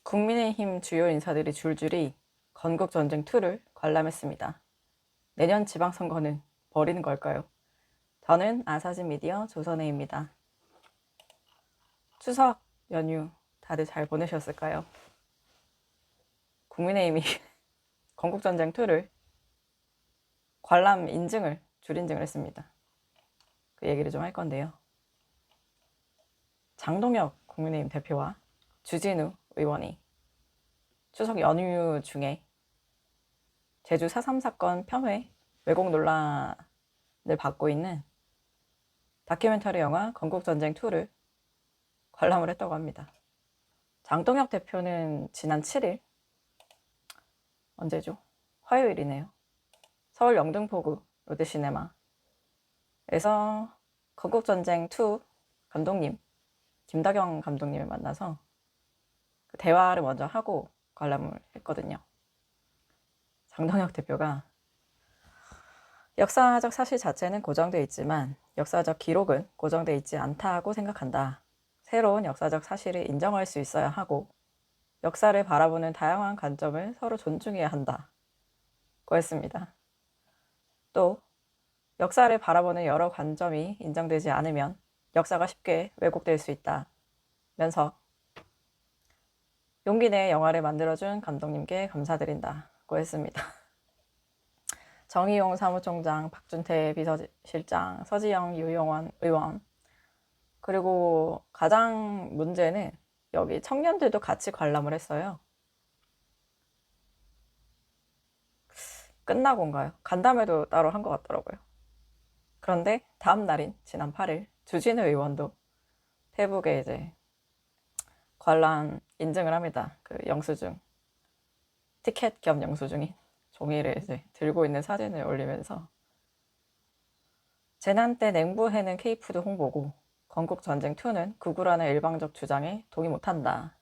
국민의힘 주요 인사들이 줄줄이 건국전쟁2를 관람했습니다. 내년 지방선거는 버리는 걸까요? 저는 아사진 미디어 조선혜입니다. 추석 연휴 다들 잘 보내셨을까요? 국민의힘이 건국전쟁2를 관람 인증을 줄인증을 했습니다. 그 얘기를 좀 할 건데요. 장동혁 국민의힘 대표와 주진우 의원이 추석 연휴 중에 제주 4.3 사건 폄훼 왜곡 논란을 받고 있는 다큐멘터리 영화 건국전쟁2를 관람을 했다고 합니다. 장동혁 대표는 지난 7일, 언제죠? 화요일이네요. 서울 영등포구 롯데시네마에서 건국전쟁2 감독님, 김다경 감독님을 만나서 그 대화를 먼저 하고 관람을 했거든요. 장동혁 대표가 역사적 사실 자체는 고정되어 있지만 역사적 기록은 고정되어 있지 않다고 생각한다. 새로운 역사적 사실을 인정할 수 있어야 하고 역사를 바라보는 다양한 관점을 서로 존중해야 한다고 했습니다. 또 역사를 바라보는 여러 관점이 인정되지 않으면 역사가 쉽게 왜곡될 수 있다면서 용기 내에 영화를 만들어준 감독님께 감사드린다고 했습니다. 정의용 사무총장, 박준태 비서실장, 서지영, 유용원 의원, 그리고 가장 문제는 여기 청년들도 같이 관람을 했어요. 끝나고인가요? 간담회도 따로 한 것 같더라고요. 그런데 다음 날인 지난 8일 주진우 의원도 페북에 이제 관람 인증을 합니다. 그 영수증, 티켓 겸 영수증인 종이를 이제 들고 있는 사진을 올리면서 재난 때 냉부해는 K푸드 홍보고 건국전쟁2는 구구라는 일방적 주장에 동의 못한다.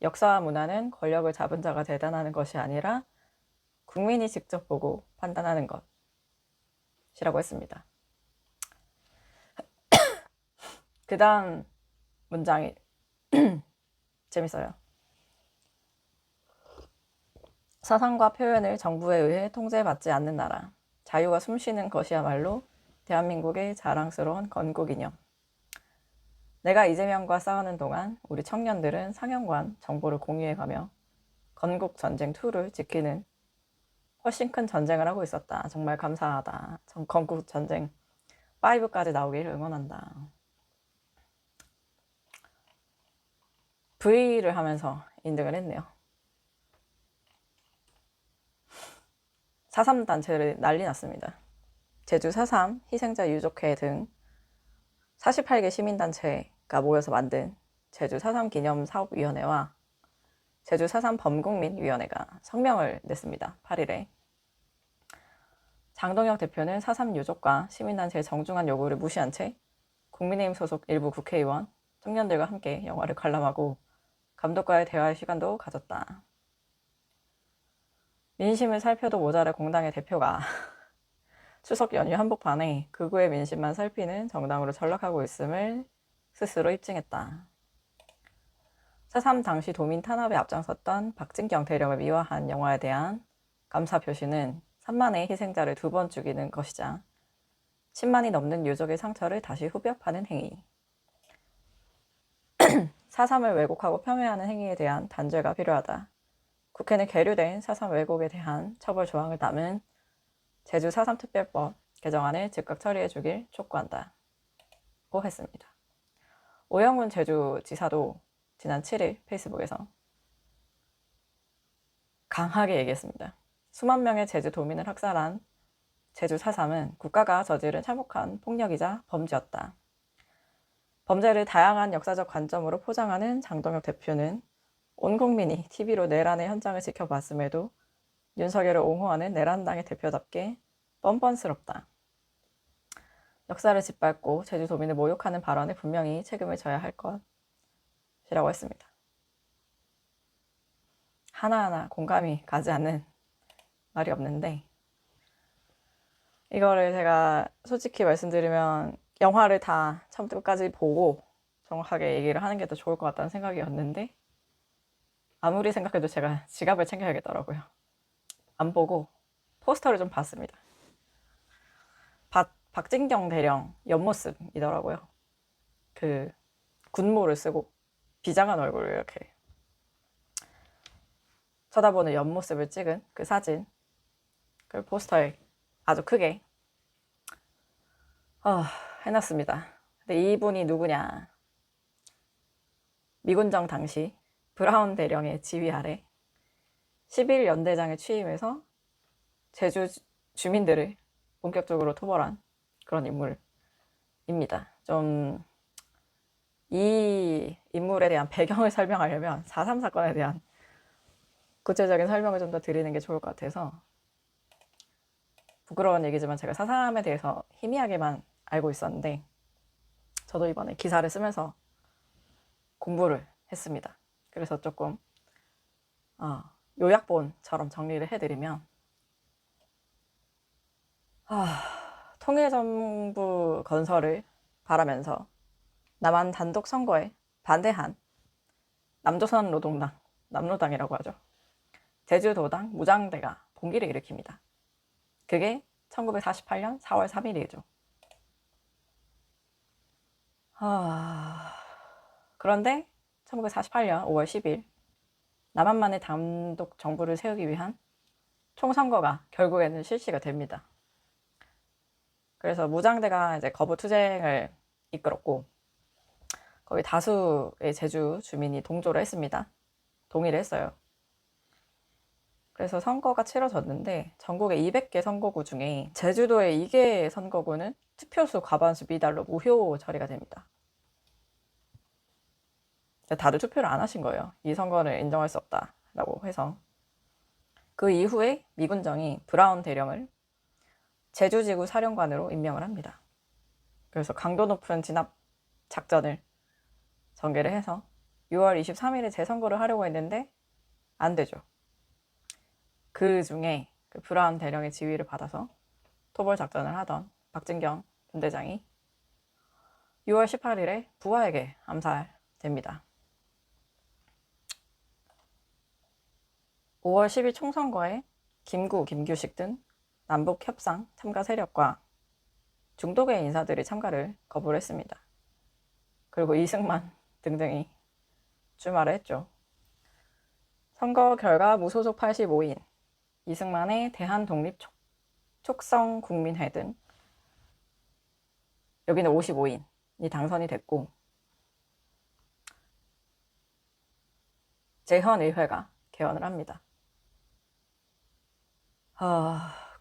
역사와 문화는 권력을 잡은 자가 재단하는 것이 아니라 국민이 직접 보고 판단하는 것이라고 했습니다. 그 다음 문장이 재밌어요. 사상과 표현을 정부에 의해 통제받지 않는 나라. 자유가 숨쉬는 것이야말로 대한민국의 자랑스러운 건국이념. 내가 이재명과 싸우는 동안 우리 청년들은 상영관 정보를 공유해가며 건국전쟁2를 지키는 훨씬 큰 전쟁을 하고 있었다. 정말 감사하다. 건국전쟁 5까지 나오길 응원한다. V를 하면서 인증을 했네요. 4.3 단체를 난리 났습니다. 제주 4.3 희생자 유족회 등 48개 시민단체가 모여서 만든 제주 4.3 기념사업위원회와 제주 4.3 범국민위원회가 성명을 냈습니다. 8일에. 장동혁 대표는 4.3 유족과 시민단체의 정중한 요구를 무시한 채 국민의힘 소속 일부 국회의원, 청년들과 함께 영화를 관람하고 감독과의 대화의 시간도 가졌다. 민심을 살펴도 모자랄 공당의 대표가 추석 연휴 한복판에 극우의 민심만 살피는 정당으로 전락하고 있음을 스스로 입증했다. 4.3 당시 도민 탄압에 앞장섰던 박진경 대령을 미화한 영화에 대한 감사 표시는 3만의 희생자를 2번 죽이는 것이자 10만이 넘는 유족의 상처를 다시 후벼파는 행위. 4.3을 왜곡하고 폄훼하는 행위에 대한 단죄가 필요하다. 국회는 계류된 4.3 왜곡에 대한 처벌 조항을 담은 제주 4.3 특별법 개정안을 즉각 처리해 주길 촉구한다. 고 했습니다. 오영훈 제주지사도 지난 7일 페이스북에서 강하게 얘기했습니다. 수만 명의 제주도민을 학살한 제주 4.3은 국가가 저지른 참혹한 폭력이자 범죄였다. 범죄를 다양한 역사적 관점으로 포장하는 장동혁 대표는 온 국민이 TV로 내란의 현장을 지켜봤음에도 윤석열을 옹호하는 내란당의 대표답게 뻔뻔스럽다. 역사를 짓밟고 제주도민을 모욕하는 발언에 분명히 책임을 져야 할 것이라고 했습니다. 하나하나 공감이 가지 않는 말이 없는데 이거를 제가 솔직히 말씀드리면 영화를 다 처음부터 끝까지 보고 정확하게 얘기를 하는 게 더 좋을 것 같다는 생각이었는데 아무리 생각해도 제가 지갑을 챙겨야겠더라고요. 안 보고 포스터를 좀 봤습니다. 박진경 대령 옆모습이더라고요. 그 군모를 쓰고 비장한 얼굴을 이렇게 쳐다보는 옆모습을 찍은 그 사진, 그 포스터에 아주 크게 해놨습니다. 근데 이분이 누구냐? 미군정 당시 브라운 대령의 지휘 아래 11연대장에 취임해서 제주 주민들을 본격적으로 토벌한 그런 인물입니다. 좀 이 인물에 대한 배경을 설명하려면 4.3 사건에 대한 구체적인 설명을 좀 더 드리는 게 좋을 것 같아서, 부끄러운 얘기지만 제가 4.3에 대해서 희미하게만 알고 있었는데 저도 이번에 기사를 쓰면서 공부를 했습니다. 그래서 조금 요약본처럼 정리를 해드리면, 통일정부 건설을 바라면서 남한 단독 선거에 반대한 남조선 노동당, 남노당이라고 하죠. 제주도당 무장대가 봉기를 일으킵니다. 그게 1948년 4월 3일이죠. 그런데 1948년 5월 10일 남한만의 단독 정부를 세우기 위한 총선거가 결국에는 실시가 됩니다. 그래서 무장대가 이제 거부 투쟁을 이끌었고, 거의 다수의 제주 주민이 동조를 했습니다. 동의를 했어요. 그래서 선거가 치러졌는데 전국의 200개 선거구 중에 제주도의 2개 선거구는 투표수 과반수 미달로 무효 처리가 됩니다. 다들 투표를 안 하신 거예요. 이 선거를 인정할 수 없다라고 해서. 그 이후에 미군정이 브라운 대령을 제주지구 사령관으로 임명을 합니다. 그래서 강도 높은 진압 작전을 전개를 해서 6월 23일에 재선거를 하려고 했는데 안 되죠. 그 중에 그 브라운 대령의 지휘를 받아서 토벌 작전을 하던 박진경 분대장이 6월 18일에 부하에게 암살됩니다. 5월 10일 총선거에 김규식 등 남북협상 참가 세력과 중도계 인사들이 참가를 거부를 했습니다. 그리고 이승만 등등이 출마를 했죠. 선거 결과 무소속 85인, 이승만의 대한독립촉성국민회 등 여기는 55인이 당선이 됐고, 제헌의회가 개헌을 합니다.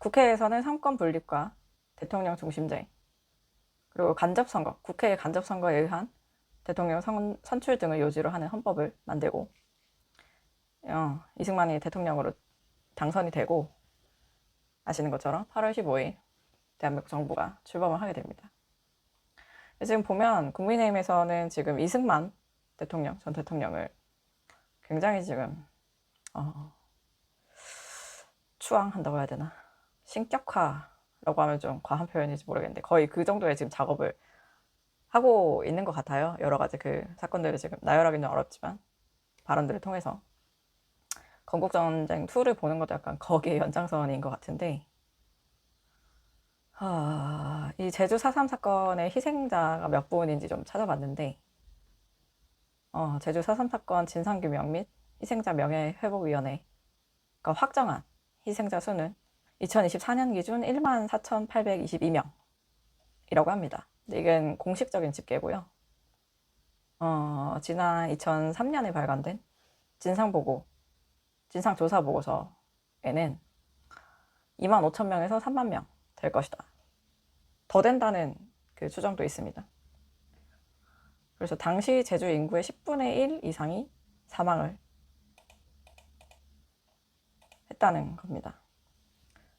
국회에서는 삼권 분립과 대통령 중심제, 그리고 간접선거, 국회의 간접선거에 의한 대통령 선출 등을 요지로 하는 헌법을 만들고, 이승만이 대통령으로 당선이 되고, 아시는 것처럼 8월 15일 대한민국 정부가 출범을 하게 됩니다. 지금 보면 국민의힘에서는 지금 이승만 대통령, 전 대통령을 굉장히 지금 추앙한다고 해야 되나, 신격화라고 하면 좀 과한 표현인지 모르겠는데 거의 그 정도의 지금 작업을 하고 있는 것 같아요. 여러 가지 그 사건들을 지금 나열하기는 어렵지만 발언들을 통해서 건국전쟁 2를 보는 것도 약간 거기에 연장선인 것 같은데, 이 제주 4.3 사건의 희생자가 몇 분인지 좀 찾아봤는데, 제주 4.3 사건 진상규명 및 희생자 명예회복위원회가 확정한 희생자 수는 2024년 기준 14,822명이라고 합니다. 이건 공식적인 집계고요. 지난 2003년에 발간된 진상조사 보고서에는 25,000명에서 3만 명 될 것이다. 더 된다는 그 추정도 있습니다. 그래서 당시 제주 인구의 10분의 1 이상이 사망을 했다는 겁니다.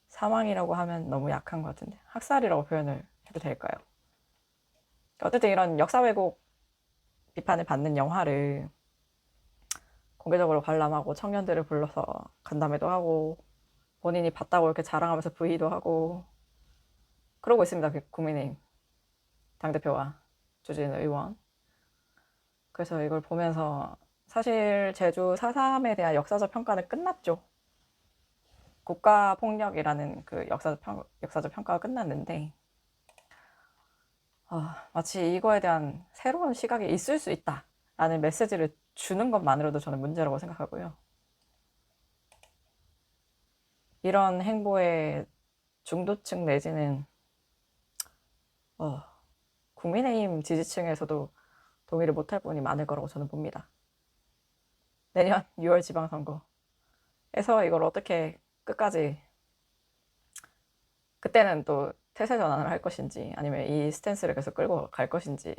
사망이라고 하면 너무 약한 것 같은데 학살이라고 표현을 해도 될까요? 어쨌든 이런 역사 왜곡 비판을 받는 영화를 공개적으로 관람하고 청년들을 불러서 간담회도 하고 본인이 봤다고 이렇게 자랑하면서 브이도 하고 그러고 있습니다. 국민의힘 당대표와 조진 의원. 그래서 이걸 보면서 사실 제주 4.3에 대한 역사적 평가는 끝났죠. 국가폭력이라는 그 역사적 평가가 끝났는데, 마치 이거에 대한 새로운 시각이 있을 수 있다라는 메시지를 주는 것만으로도 저는 문제라고 생각하고요. 이런 행보에 중도층 내지는 국민의힘 지지층에서도 동의를 못할 분이 많을 거라고 저는 봅니다. 내년 6월 지방선거에서 이걸 어떻게 끝까지, 그때는 또 태세 전환을 할 것인지 아니면 이 스탠스를 계속 끌고 갈 것인지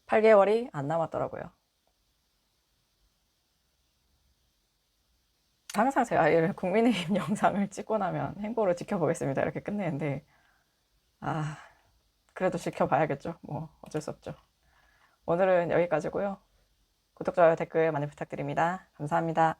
8개월이 안 남았더라고요. 항상 제가 이 국민의힘 영상을 찍고 나면 행보를 지켜보겠습니다 이렇게 끝내는데, 그래도 지켜봐야겠죠. 뭐 어쩔 수 없죠. 오늘은 여기까지고요. 구독, 좋아요, 댓글 많이 부탁드립니다. 감사합니다.